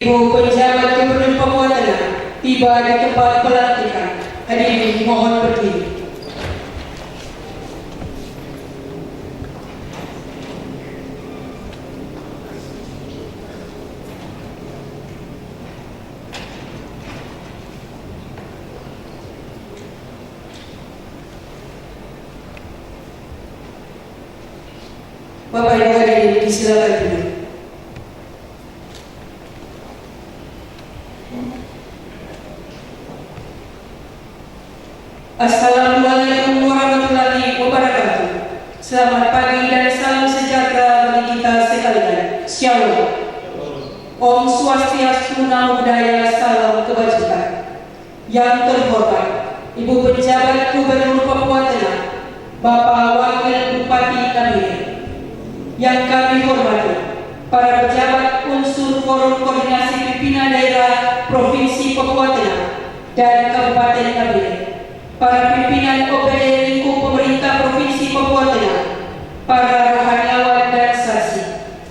Ibu Pejabat Gubernur Papua Tengah tiba di tempat pelantikan. Hadirin mohon berdiri. Bapak Ibu hadirin disilakan duduk. Assalamualaikum warahmatullahi wabarakatuh. Selamat pagi dan salam sejahtera bagi kita sekalian. Shalom. Om Swastiastu, Namo Buddhaya, salam kebajikan. Yang terhormat Ibu Pejabat Gubernur Papua Tengah, Bapak Wakil Bupati Nabire. Yang kami hormati para pejabat unsur Forum Koordinasi Pimpinan Daerah Provinsi Papua Tengah dan Kabupaten Nabire, para pimpinan OPD lingkup pemerintah Provinsi Papua Tengah, para rohaniawan dan saksi,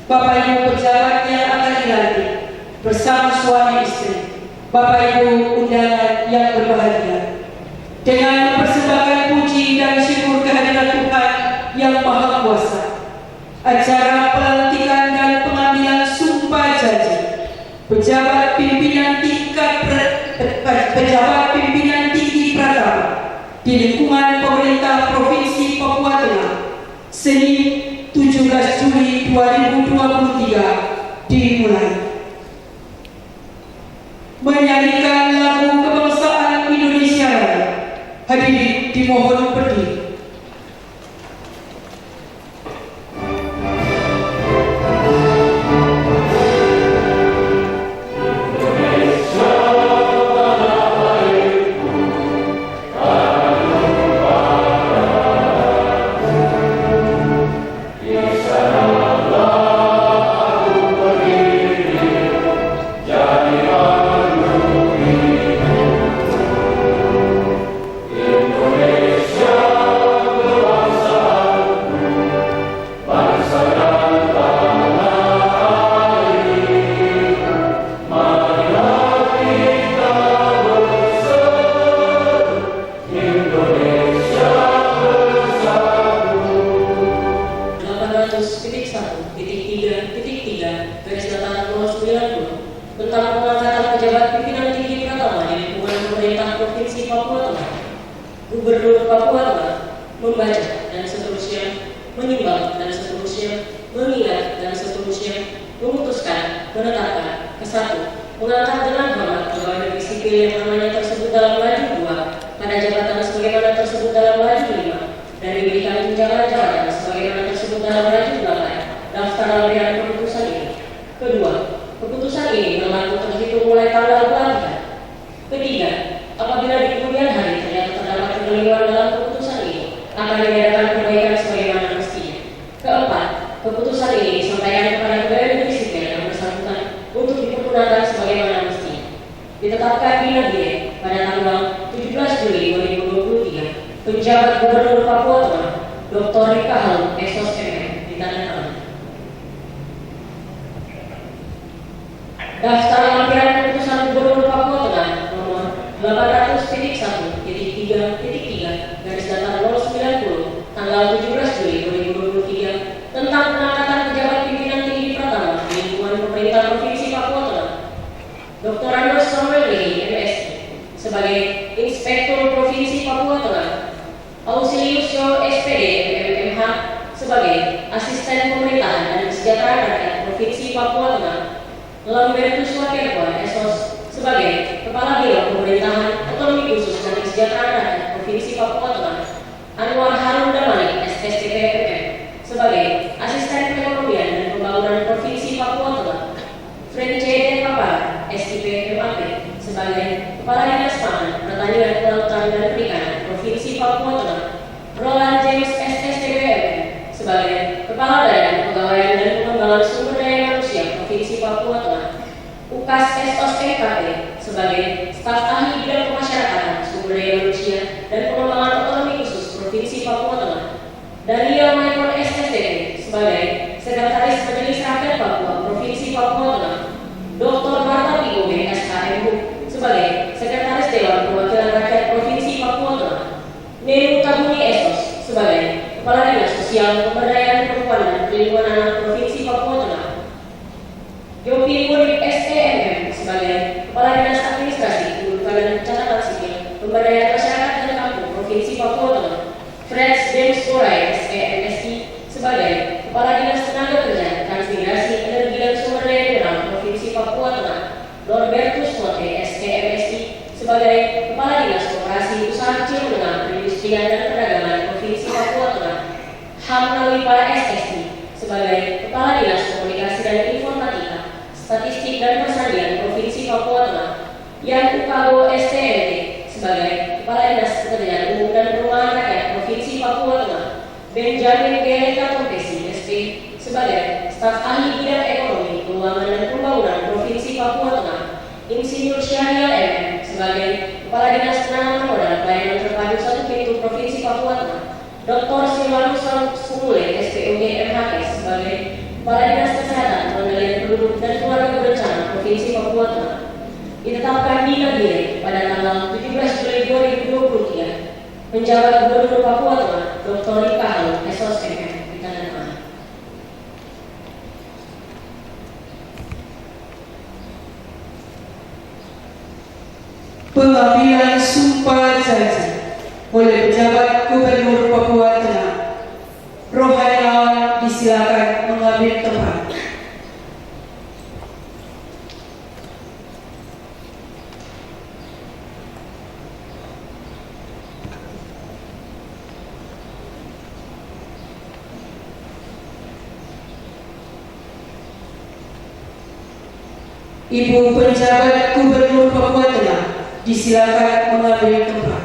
Bapak Ibu pejabat yang akan dilantik bersama suami istri, Bapak Ibu undangan yang berbahagia. Dengan mempersembahkan puji dan syukur kehadiran Tuhan yang Maha Kuasa, acara pelantikan dan pengambilan sumpah janji pejabat pimpinan tinggi Pratama di lingkungan pemerintah Provinsi Papua Tengah Senin 17 Juli 2023 dimulai. Menyanyikan lagu kebangsaan Indonesia Raya. Hadirin dimohon berdiri. Gubernur Papua Tengah membaca dan seterusnya, menimbang dan seterusnya, mengingat dan seterusnya, memutuskan, menetapkan, ke-1, mengangkat dengan hormat pegawai negeri sipil yang namanya tersebut dalam laju 2 pada jabatan sebagaimana tersebut dalam laju 5 dan diberikan tunjangan jabatan sebagaimana tersebut dalam laju 8 daftar lampiran keputusan ini. Kedua, keputusan ini berlaku terhitung mulai tanggal pelantikan. Ketiga, apabila di kemudian hari ternyata terdapat kekeliruan dalam keputusan ini, akan diadakan perbaikan sebagaimana mestinya. Keempat, keputusan ini disampaikan kepada pegawai negeri sipil yang bersangkutan untuk dipergunakan sebagaimana mestinya. Ditetapkan di Nabire pada tanggal 17 Juli 2023, penjabat Gubernur Papua Tengah, Dr. Rika Halum, Esos MM, ditandatangani. Daftar lampiran keputusan Gubernur Papua Tengah nomor 800.1.3.3 garis datar 090 tanggal 17 Juli 2023 tentang pengangkatan pejabat pimpinan tinggi Pratama di lingkungan pemerintah Provinsi Papua Tengah. Dr. Andos Samuel Rehi, MSc, sebagai Inspektur Provinsi Papua Tengah. Ausilius Yo SPD, MMH, sebagai Asisten Pemerintahan dan Kesejahteraan Rakyat Provinsi Papua Tengah. Lambertus Wakerwa, Esos, sebagai Kepala Biro Pemerintahan Otonomi Khusus dan Kesejahteraan Rakyat Provinsi Papua Tengah. Anwar Harun Damani, SSTP MM, sebagai Asisten Perekonomian dan Pembangunan Provinsi Papua Tengah. Frence D. Papar, SIP MAP, sebagai Kepala Dinas Pangan, Pertanian, Kelautan dan Perikanan Provinsi Papua Tengah. Roland James SSTP MM, sebagai Kepala Badan Kepegawaian dan Pengembangan Sumber Daya Manusia Provinsi Papua Tengah. Ukas Estos MKP, sebagai Staf Ahli Bidang Pemasyarakatan, Sumber Daya Manusia dan Pengembangan Otonomi Khusus Provinsi Papua Tengah. Daniel Michael SSTP, sebagai Sekretaris Majelis Rakyat Papua Provinsi Papua Tengah. Dr. Norbertus Mote, SKMSI, sebagai Kepala Dinas Koperasi Usaha Kecil Menengah Perindustrian dan Perdagangan Provinsi Papua Tengah, Ham Nawipala SSI, sebagai Kepala Dinas Komunikasi dan Informatika, Statistik dan Persandian Provinsi Papua Tengah, Yan Ukago STMT, sebagai Kepala Dinas Pekerjaan Umum dan Perumahan Rakyat Provinsi Papua Tengah, Benjamin Gereka Kompesi, SP, sebagai Staf Ahli Bidang Ekonomi, Keuangan dan Pembangunan Provinsi Papua Tengah, Insinyur Syahrial MM, sebagai Kepala Dinas Penanaman Modal Pelayanan Terpadu Satu Pintu Provinsi Papua Tengah, Dr. Silvanus Sumule, SPOG MHK, sebagai Kepala Dinas Kesehatan, Pengendalian Penduduk dan Keluarga Berencana Provinsi Papua Tengah, ditetapkan di Nagire pada tanggal 17 Juli 2023. Penjabat Gubernur Papua Tengah, Dr. Rika Halu, SOS MM, ditandatangani. Pengambilan sumpah janji oleh pejabat Gubernur Papua Tengah. Rohaniawan disilakan mengambil tempat. Ibu Penjabat Gubernur Papua Tengah disilakan mengambil tempat.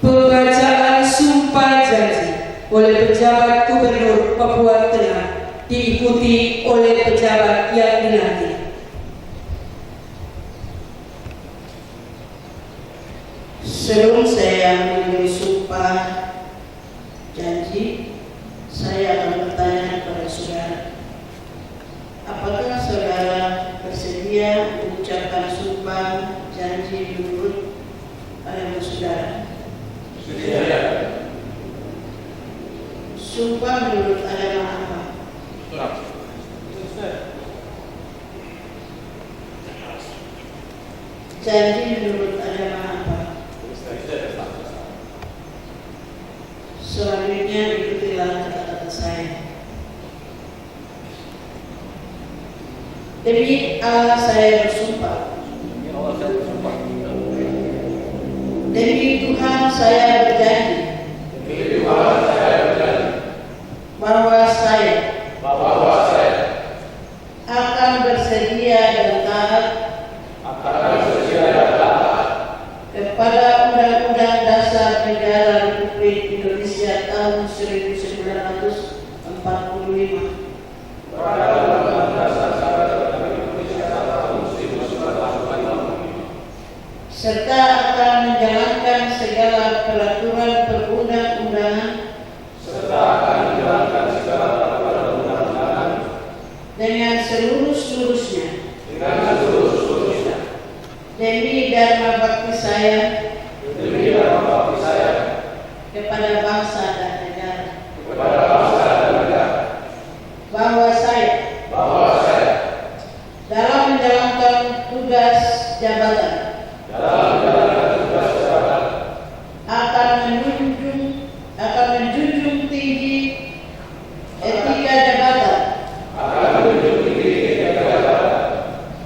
Pembacaan sumpah janji oleh pejabat Gubernur Papua Tengah diikuti oleh pejabat yang dilantik. Sebelum saya memberi sumpah janji, saya akan bertanya kepada saudara, apakah saudara bersedia mengucapkan sumpah janji menurut agama saudara? Sedia. Sumpah menurut agama apa? Janji menurut agama apa? Selanjutnya ikutilah kata-kata saya. Demi Allah saya bersumpah. Demi Tuhan saya berjanji. Bahwa saya akan bersedia dan taat kepada Undang-Undang Dasar Negara Republik Indonesia tahun 1945 serta akan menjalankan segala peraturan perundang-undangan dengan seluruh-seluruhnya demi dharma bakti saya kepada bangsa dan negara, bahwa saya dalam menjalankan tugas jabatan akan menjunjung tinggi etika jabatan,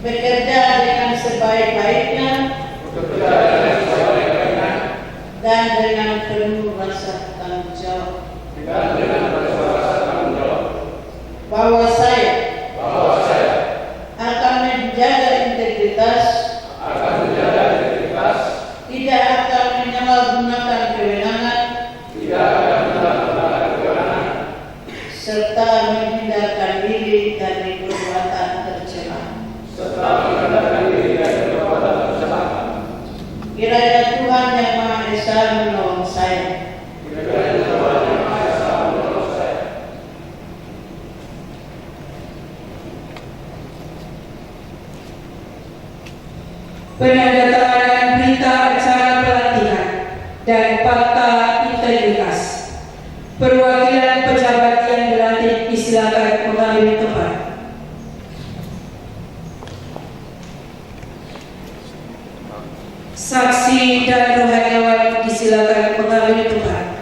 bekerja dengan sebaik-baiknya dan dengan penuh rasa tanggung jawab, bahwa saya akan menjaga integritas, tidak akan menyalahgunakan kewenangan, serta menghindarkan diri dari perbuatan tercela. Kiranya Tuhan Yang Maha Esa menolong saya. Penandatanganan berita acara pelatihan dan fakta integritas. Perwakilan pejabat yang dilantik disilakan mengambil tempat. Saksi dan rohaniawan disilakan mengambil tempat.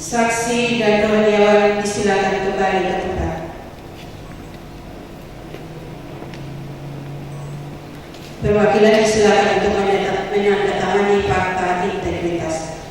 Saksi dan rohaniawan disilakan kembali ke tempat. Perwakilan disilakan untuk menandatangani fakta integritas.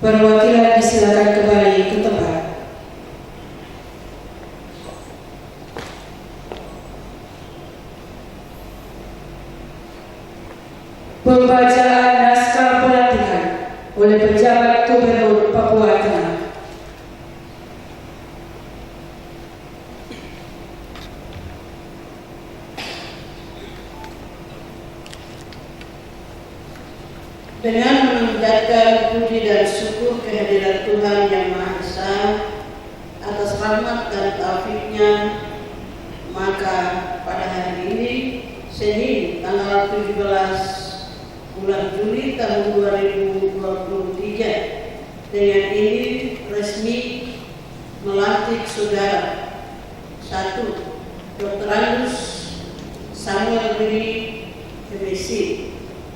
Perwakilan disilakan kembali ke tempat. Pembacaan naskah pelantikan oleh pejabat Gubernur Papua Tengah. Dengan mengucapkan puji dan syukur kehadiran Tuhan Yang Maha Esa atas rahmat dan taufik-Nya, maka pada hari ini, Senin tanggal 17 bulan Juli tahun 2023, dengan ini resmi melantik saudara 1. Dr. Angus Samuel Budi MSc,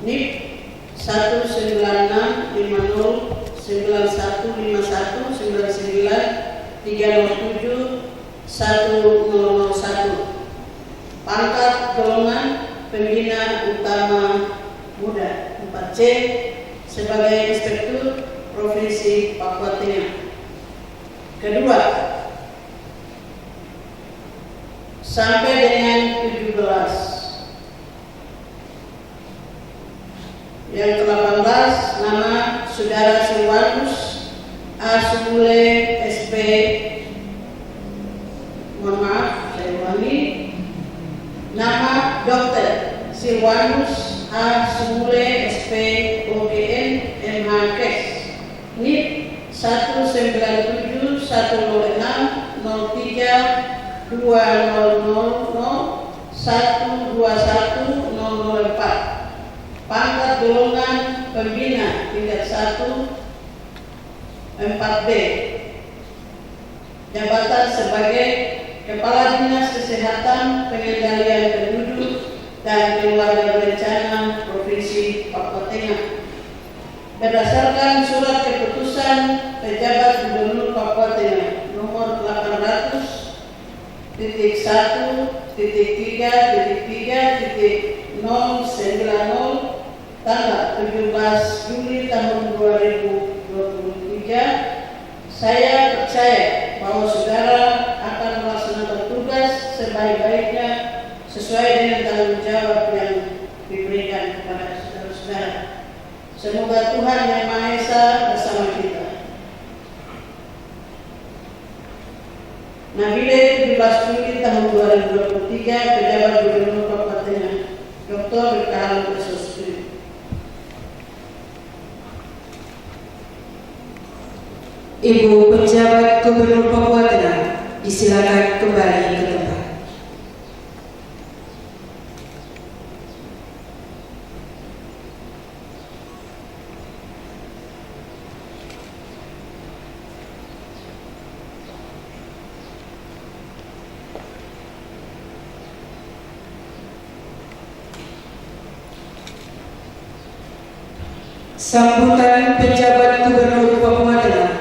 NIP 19650915199 307 1001. Pangkat golongan pembina utama muda 4C sebagai Inspektur Provinsi Papua Tengah. Kedua, sampai dengan 17. Yang ke-18, nama Saudara Silwanus A. Sumule SP, mohon maaf saya ulangi, nama Dr. Silwanus A. Sumule SP OGN MH Kes NIP 197 106 03 200 121 004. Pangkat golongan pembina tingkat 1 4B. Jabatan sebagai Kepala Dinas Kesehatan Pengendalian Penduduk dan Keluarga Berencana Provinsi Papua Tengah. Berdasarkan surat keputusan pejabat Gubernur Papua Tengah nomor 800.1.3.3.090 tanggal 17 Juli tahun 2023, saya percaya bahwa saudara akan melaksanakan tugas sebaik-baiknya sesuai dengan tanggung jawab yang diberikan kepada saudara-saudara. Semoga Tuhan Yang Maha Esa bersama kita. Nabile 17 Juli tahun 2023, pejabat Gubernur Papua Tengah, Dr. Berkahan Bersosri. Ibu pejabat Gubernur Papua Tengah, disilakan kembali ke tempat. Sambutan pejabat Gubernur Papua Tengah,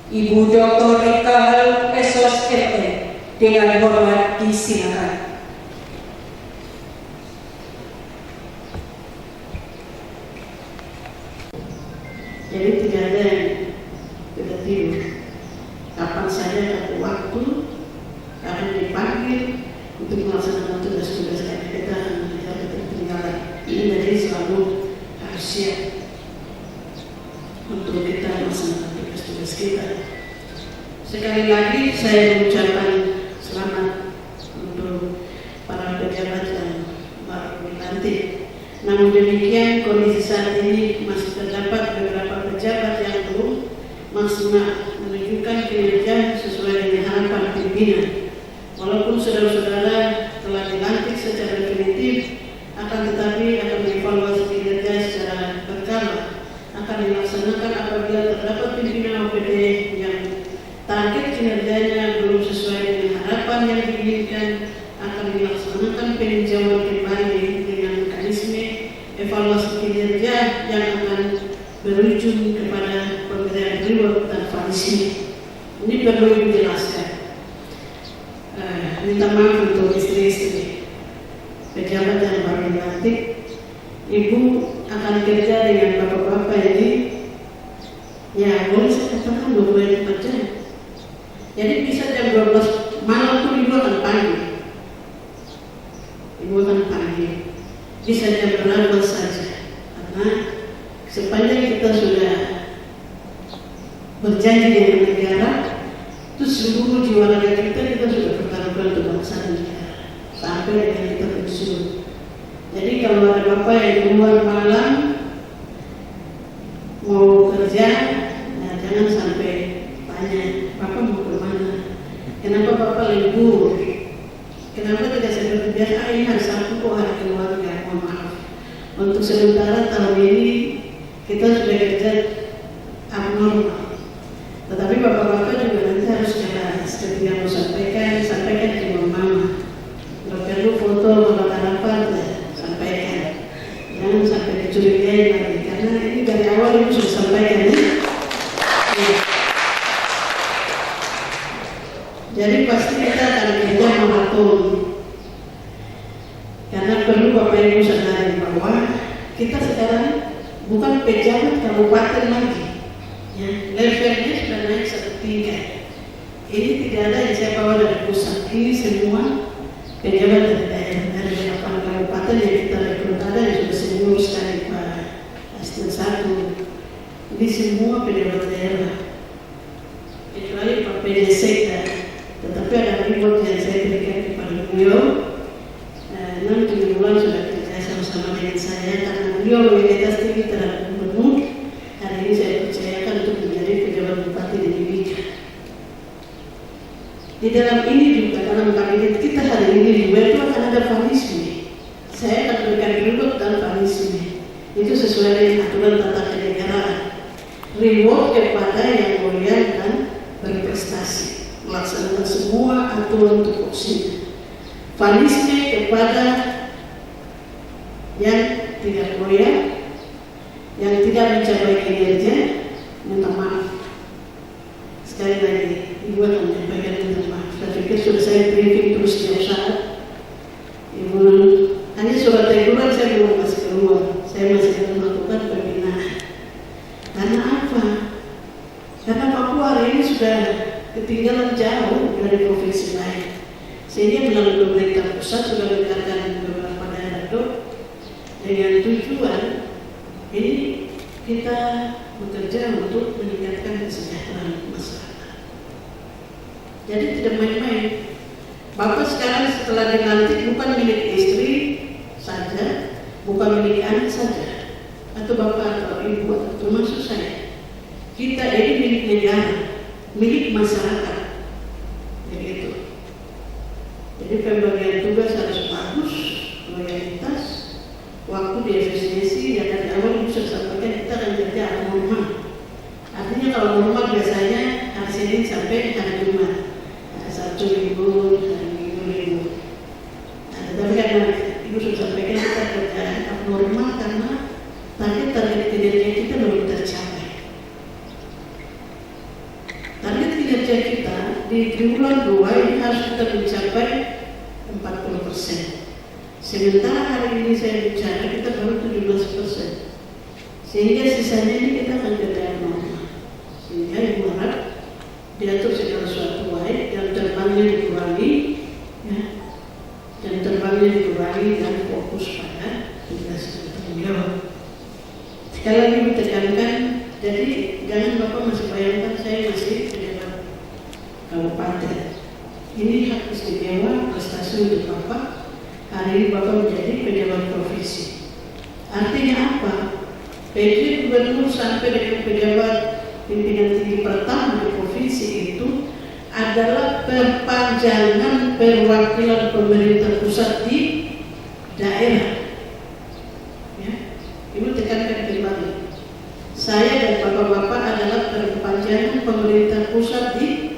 Ibu Dr. Rikahal Esos MM, dengan hormat disilakan. Jadi tidak ada yang kita tidur. Kapan saja ada waktu, akan dipanggil untuk melaksanakan tugas-tugas kita dan tidak ketinggalan. Ini jadi selalu harus siap untuk kita melaksanakan tugas-tugas kita. Sekali lagi saya mengucapkan selamat untuk para pejabat yang baru dilantik. Namun demikian kondisi saat ini masih terdapat beberapa pejabat yang belum maksimal menunjukkan kinerja sesuai dengan harapan pimpinan. Walaupun saudara-saudara telah dilantik secara definitif, akan tetapi akan mengevaluasi kinerja secara berkala. Akan dilaksanakan apabila terdapat pimpinan OPD yang target kinerjanya belum sesuai dengan harapan yang diinginkan, akan dilaksanakan peninjauan kembali dengan mekanisme evaluasi kinerja yang akan berujung kepada pemberian reward dan punishment. Ini perlu dijelaskan. Minta maaf untuk istri-istri pejabat yang baru dilantik. Ibu akan kerja dengan bapak-bapak ini, ya boleh saya katakan 24 jam. Jadi bisa jam 12 malam pun ibu akan panggil. Ibu akan panggil. Bisa jam berapa saja. Karena sepanjang kita sudah berjanji dengan negara, itu seluruh jiwa raga kita sudah bertaruhkan untuk bangsa dan negara sampai dengan kita pensiun. Jadi kalau ada bapak yang keluar malam mau kerja, nah jangan sampai tanya, bapak mau ke mana? Kenapa bapak libur? Kenapa tidak seperti biasa? Ini hari Sabtu kok hari keluarga? Mohon maaf. Untuk sementara tahun ini kita sudah kerja abnormal. Tetapi bapak-bapak juga nanti harus jelas. Seperti yang mau sampaikan ke mama. Kalau perlu foto bapak-bapak sampaikan. Jangan sampai dicurigai lagi. Karena ini dari awal ibu sudah sampaikan ya. Jadi pasti kita akan kerja maraton. Karena perlu Bapak Ibu sadari bahwa kita sekarang bukan pejabat kabupaten lagi, ya, levelnya sudah naik satu tingkat. Ini tidak ada yang saya bawa dari pusat, ini semua pejabat dari daerah, dari 8 kabupaten yang kita rekrut. Ada yang sudah senior sekali, Pak Asisten 1. Ini semua pejabat daerah, kecuali Pak PJ Sekda. Tetapi ada report yang saya berikan kepada beliau. 6-7 bulan sudah kerja sama-sama dengan saya karena beliau loyalitas tinggi terhadap gubernur. Hari ini saya percayakan untuk menjadi pejabat bupati di Mimika. Di dalam ini juga, dalam kabinet kita hari ini juga itu akan ada vanisme. Saya akan berikan reward dan vanisme. Itu sesuai dengan aturan tata kenegaraan. Reward kepada yang loyal dan berprestasi, melaksanakan semua aturan tupoksinya. Vanisme kepada yang tidak loyal, yang tidak mencapai kinerja, minta maaf. Sekali lagi, Ibu akan menyampaikan minta maaf. Saya pikir sudah saya briefing terus setiap saat. Ibu hanya surat teguran saya belum kasih keluar. Saya masih akan melakukan pembinaan. Karena apa? Karena Papua hari ini sudah ketinggalan jauh dari provinsi lain. Sehingga melalui pemerintah pusat sudah meningkatkan beberapa daerah itu dengan tujuan ini kita bekerja untuk meningkatkan kesejahteraan masyarakat. Jadi tidak main-main. Bapak sekarang setelah dilantik bukan milik istri saja, bukan milik anak saja, atau bapak atau ibu atau termasuk saya. Kita ini milik negara, milik masyarakat. Begitu. Jadi pembagian tugas harus bagus, loyalitas, waktu di efisiensi, dan dari awal bisa sampaikan kita akan kerja normal. Artinya kalau normal biasanya hari Senin sampai hari Jumat, Sabtu libur, hari Minggu libur. Tapi karena Ibu sudah sampaikan kita kerja abnormal karena target kinerja kita belum tercapai. Target kinerja kita di triwulan 2 ini harus kita mencapai 40%. Sementara hari ini saya bicara kita baru 17%. Sehingga sisanya ini kita akan kerja normal. Sehingga Ibu harap diatur segala sesuatu baik, jam terbangnya dikurangi, ya, jam terbangnya dikurangi dan fokus pada tugas tanggung jawab. Sekali lagi ditekankan, jadi jangan Bapak masih bayangkan saya masih pejabat kabupaten. Ini hak istimewa prestasi untuk Bapak. Hari ini Bapak menjadi pejabat provinsi. Artinya apa? PJ Gubernur sampai dengan pejabat pimpinan tinggi pertama di provinsi itu adalah perpanjangan perwakilan pemerintah pusat di daerah. Ya, Ibu tekankan kembali. Saya dan bapak-bapak adalah perpanjangan pemerintah pusat di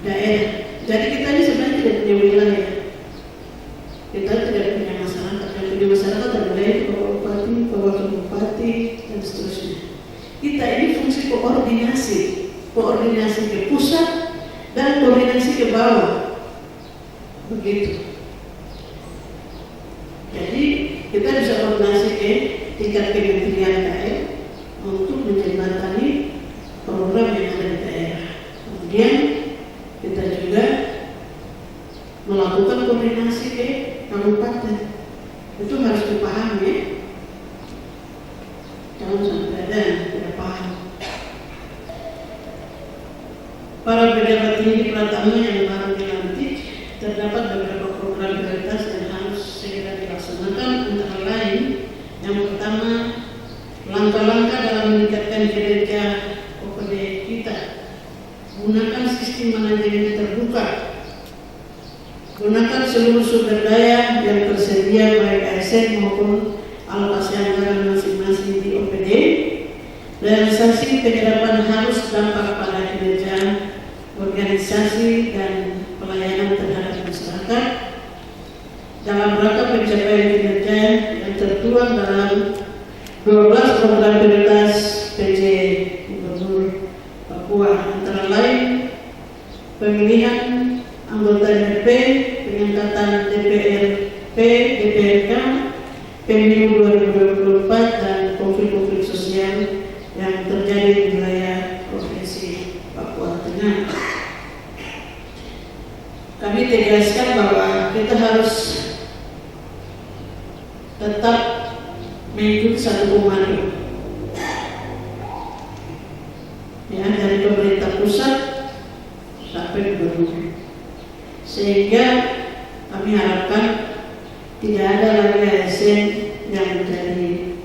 daerah. Jadi kita ini sebenarnya tidak punya wilayah. Kita tidak punya masyarakat. Yang punya masyarakat adalah Bapak Bupati, Pak Wakil Bupati, dan seterusnya. Kita ini fungsi koordinasi ke pusat dan koordinasi ke bawah. Begitu. Jadi kita bisa koordinasi ke tingkat kementerian daerah untuk menjembatani program yang ada di daerah. Kemudian kita juga melakukan koordinasi ke kabupaten. Itu harus dipahami. Jangan sampai ada yang tidak paham. Para pejabat tinggi pertama yang baru dilantik, terdapat beberapa program prioritas yang harus segera dilaksanakan, antara lain yang pertama, langkah-langkah dalam meningkatkan kinerja OPD kita. Gunakan sistem manajemen terbuka. Gunakan seluruh sumber daya yang tersedia baik ASN maupun alokasi anggaran masing-masing di OPD. Realisasi penyerapan harus dampak pada kinerja organisasi dan pelayanan terhadap masyarakat dalam rangka pencapaian kinerja yang tertuang dalam 12 program prioritas PJ Gubernur Papua, antara lain pemilihan sosial yang terjadi di wilayah Provinsi Papua Tengah. Kami tegaskan bahwa kita harus tetap mengikuti satu komando, ya, dari pemerintah pusat sampai gubernur, sehingga kami harapkan tidak ada lagi ASN yang menjadi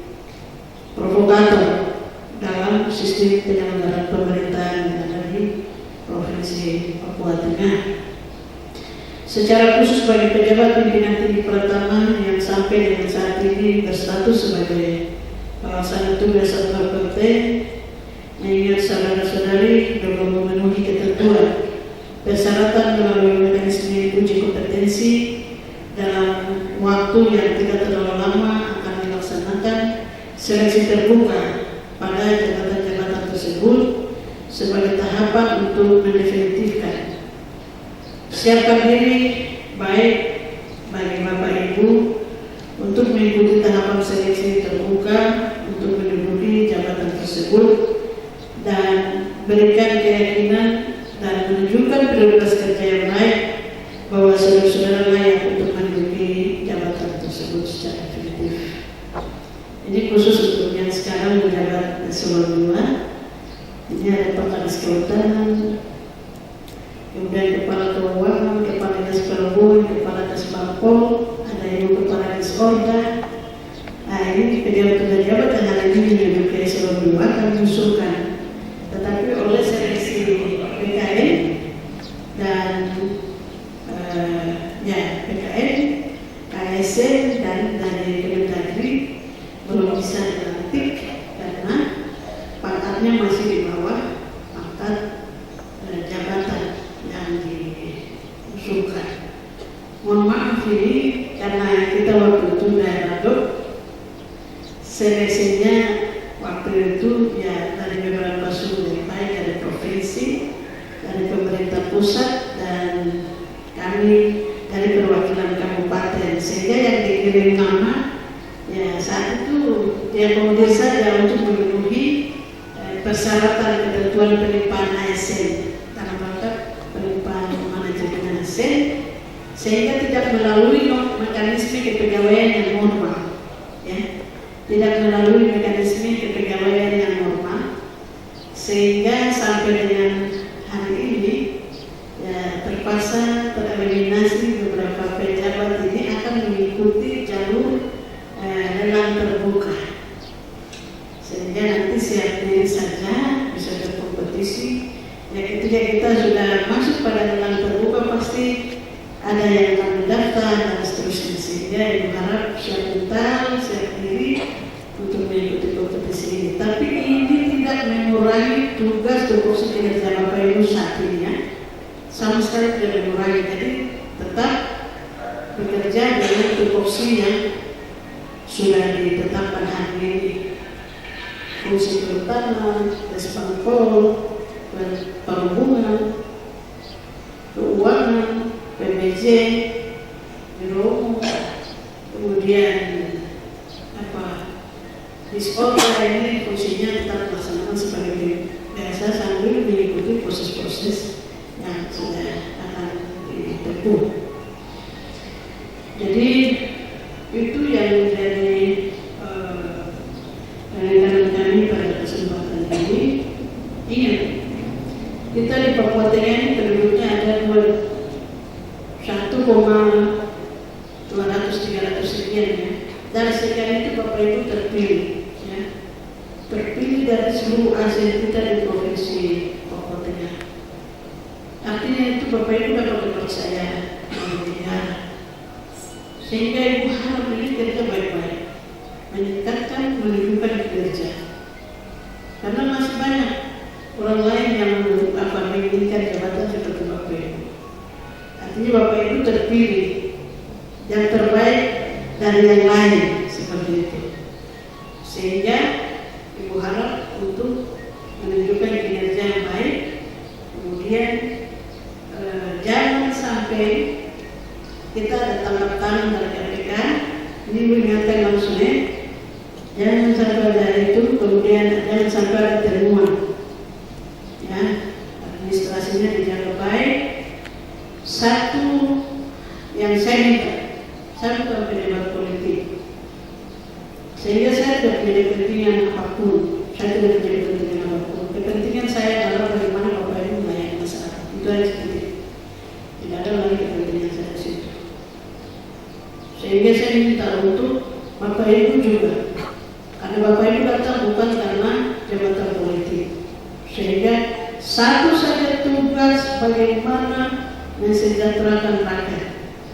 provokator dalam sistem penyelenggaraan pemerintahan yang ada di Provinsi Papua Tengah. Secara khusus bagi pejabat pimpinan tinggi pertama yang sampai dengan saat ini berstatus sebagai pelaksana tugas atau PLT, mengingat saudara-saudari belum memenuhi ketentuan persyaratan melalui mekanisme uji kompetensi dalam waktu yang tidak terlalu lama akan dilaksanakan seleksi terbuka pada jabatan-jabatan tersebut sebagai tahapan untuk mendefinitifkan. Siapkan diri baik bagi Bapak Ibu untuk mengikuti tahapan seleksi terbuka untuk menduduki jabatan tersebut dan berikan keyakinan dan menunjukkan prioritas kerja yang baik bahwa saudara-saudara layak untuk menduduki jabatan tersebut secara definitif. Ini khusus untuk yang sekarang menjabat eselon 2. Ini ada Kepala Kehutanan, kemudian Kepala Keuangan, Kepala Dinas Perhubungan, Kepala Dinas Bapol, ada Ibu Kepala Dinas Orda. Nah, ini pejabat-pejabat yang hari ini menduduki eselon 2 kami usulkan, tetapi oleh seleksi PKN dan PKN, KSN dan dari Kemendagri belum bisa dilantik karena pangkatnya masih di bawah pangkat jabatan yang diusulkan. Mohon maaf ini karena kita waktu itu daerah dok, seleksinya waktu itu ya dari beberapa sumber, baik dari provinsi, dari pemerintah pusat dan kami dari perwakilan kabupaten, sehingga yang dikirim nama ya saat itu dia komodir saja untuk memenuhi persyaratan ketentuan pelimpahan ASN dalam rangka pelimpahan manajemen ASN, sehingga tidak melalui mekanisme kepegawaian yang normal, ya, tidak melalui mekanisme kepegawaian yang normal, sehingga sampai dengan hari ini ya terpaksa tereliminasi beberapa pejabat ini akan mengikuti jalur lelang terbuka, sehingga nanti siap diri saja bisa berkompetisi. Ya ketika kita sudah masuk pada lelang terbuka pasti ada yang akan mendaftar dan seterusnya, sehingga yang berharap siap mental, siap diri untuk mengikuti kompetisi ini. Tapi ini tidak mengurangi tugas tupoksi kinerja Bapak Ibu saat ini, ya. Sama sekali tidak mengurangi, jadi tetap bekerja dengan tupoksi yang sudah ditetapkan hari ini. Fungsi kehutanan, Despangpol, perhubungan, keuangan, PBJ, biro, kemudian Disorder ini fungsinya tetap dilaksanakan sebagai biasa sambil mengikuti proses-proses yang sudah akan ditempuh. Jadi itu yang menjadi penelitian kami pada kesempatan ini. Ingat, kita di Papua Tengah ini penduduknya ada 1,200-300 sekian, ya. Dari sekian itu Bapak Ibu terpilih, ya. Terpilih dari seluruh ASN kita di Provinsi Papua Tengah. Artinya itu Bapak Ibu dapat dipercaya, sehingga Ibu harap ini kerja baik-baik, meningkatkan, menunjukkan kinerja. Karena masih banyak orang lain yang menginginkan jabatan seperti Bapak Ibu. Artinya Bapak Ibu terpilih yang terbaik dari yang lain seperti itu, sehingga Ibu harap untuk menunjukkan kinerja yang baik. Kemudian jangan sampai kita ada tangkap tangan dari KPK. Ini Ibu ingatkan langsung, ya, jangan sampai dari itu kemudian jangan sampai ada temuan. Ya, administrasinya dijaga baik. Satu yang saya minta, saya bukan pejabat politik, sehingga saya tidak punya kepentingan apapun. Saya tidak punya kepentingan apapun. Kepentingan saya adalah bagaimana Bapak Ibu melayani masyarakat. Itu aja sedikit. Tidak ada lagi kepentingan saya di situ. Sehingga saya minta untuk Bapak Ibu juga, karena Bapak Ibu datang bukan karena jabatan politik. Sehingga satu saja tugas bagaimana mensejahterakan rakyat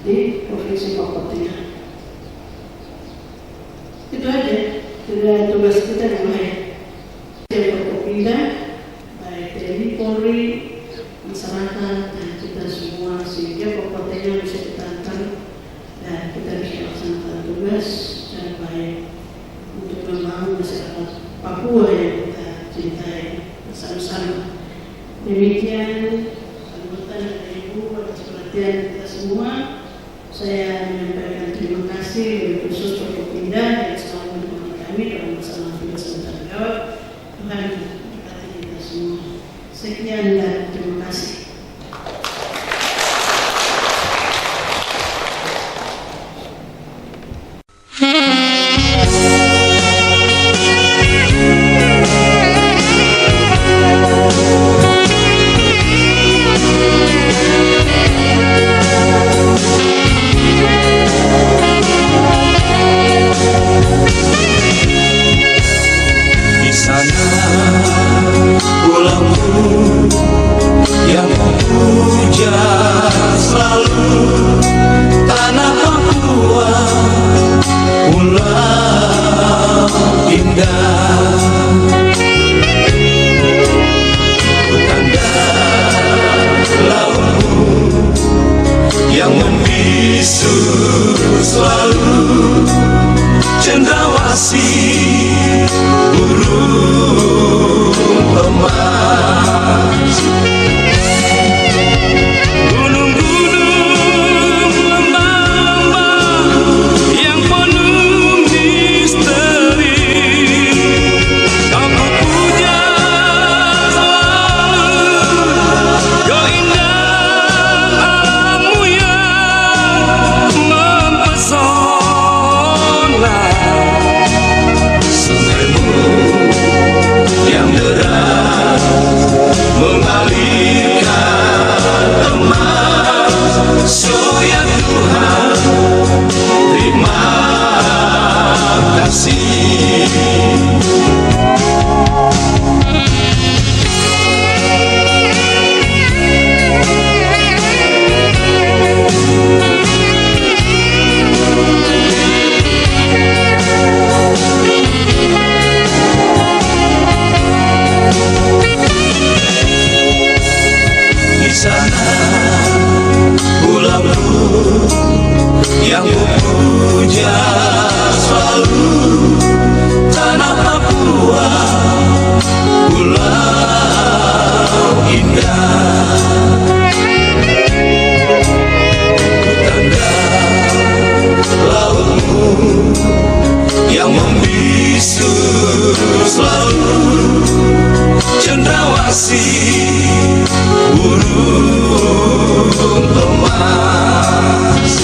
di Provinsi Papua Tengah. Itu aja. Tidak tugas kita yang lain. Yang Forkopimda, baik TNI, Polri, masyarakat, dan kita semua, sehingga Papua Tengah bisa kita antar dan kita bisa laksanakan tugas secara baik untuk membangun masyarakat Papua yang kita cintai bersama-sama. Demikian sambutan dari Ibu atas perhatian kita semua. Saya menyampaikan terima kasih dari khusus Forkopimda yang selalu menemani kami dalam masalah tugas dan tanggung jawab. Tuhan memberkati kita semua. Sekian dan terima kasih. Burung emas.